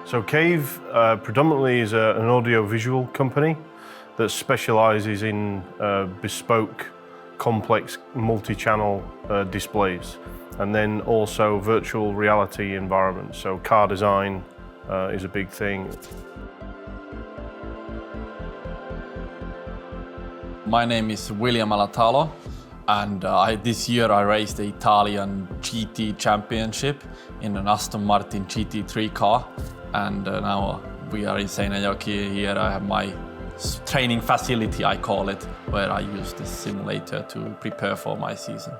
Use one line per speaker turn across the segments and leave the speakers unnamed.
So Cave predominantly is an audio-visual company that specialises in bespoke, complex, multi-channel displays, and then also virtual reality environments. So car design is a big thing.
My name is William Alatalo, and this year I raced the Italian GT Championship in an Aston Martin GT3 car, and now we are in Seinäjoki. Here I have my training facility, I call it, where I use this simulator to prepare for my season.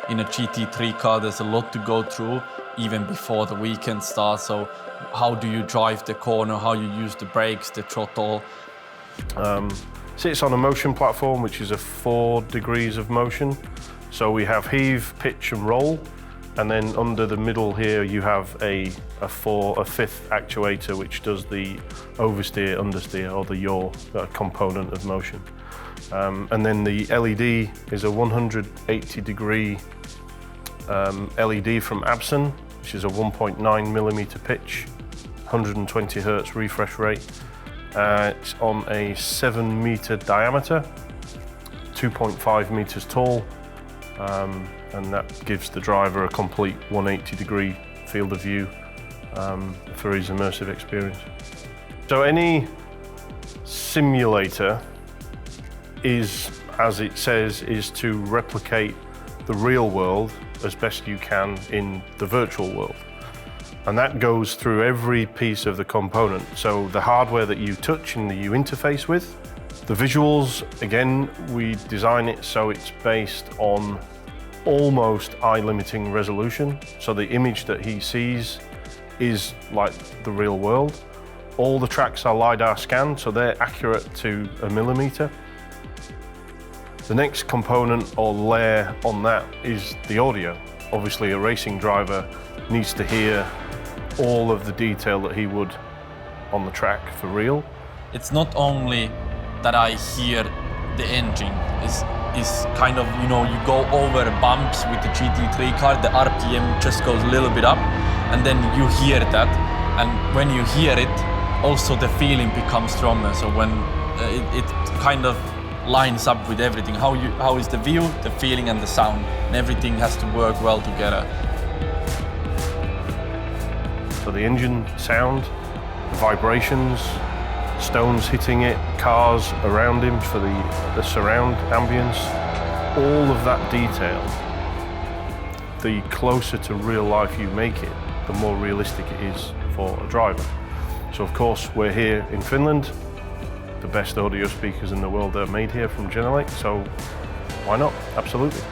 In a GT3 car, there's a lot to go through even before the weekend starts. So how do you drive the corner, how you use the brakes, the throttle?
Sits on a motion platform, which is a 4 degrees of motion. So we have heave, pitch and roll. And then under the middle here, you have a fifth actuator, which does the oversteer, understeer, or the yaw component of motion. And then the LED is a 180 degree LED from Absen, which is a 1.9 millimeter pitch, 120 hertz refresh rate. It's on a 7 meter diameter, 2.5 meters tall, and that gives the driver a complete 180 degree field of view for his immersive experience. So any simulator is, as it says, is to replicate the real world as best you can in the virtual world. And that goes through every piece of the component. So the hardware that you touch and that you interface with, the visuals, again, we design it so it's based on almost eye-limiting resolution. So the image that he sees is like the real world. All the tracks are LiDAR scanned, so they're accurate to a millimeter. The next component or layer on that is the audio. Obviously, a racing driver needs to hear all of the detail that he would on the track for real.
It's not only that I hear the engine, it's kind of, you know, you go over bumps with the GT3 car, the RPM just goes a little bit up, and then you hear that. And when you hear it, also the feeling becomes stronger. So when it kind of lines up with everything, how is the view, the feeling and the sound, and everything has to work well together.
So the engine sound, the vibrations, stones hitting it, cars around him for the surround ambience, all of that detail, the closer to real life you make it, the more realistic it is for a driver. So of course we're here in Finland, the best audio speakers in the world are made here from Genelec, so why not? Absolutely.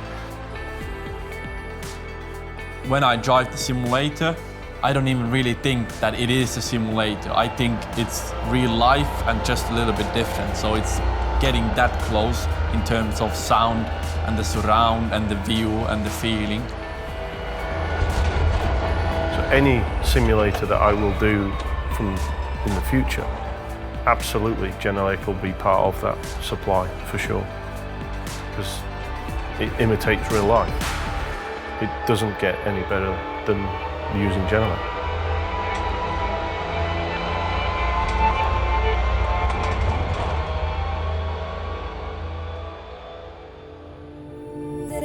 When I drive the simulator, I don't even really think that it is a simulator. I think it's real life and just a little bit different. So it's getting that close in terms of sound and the surround and the view and the feeling.
So any simulator that I will do in the future, absolutely Genelec will be part of that supply for sure, because it imitates real life. It doesn't get any better than using Genelec.
That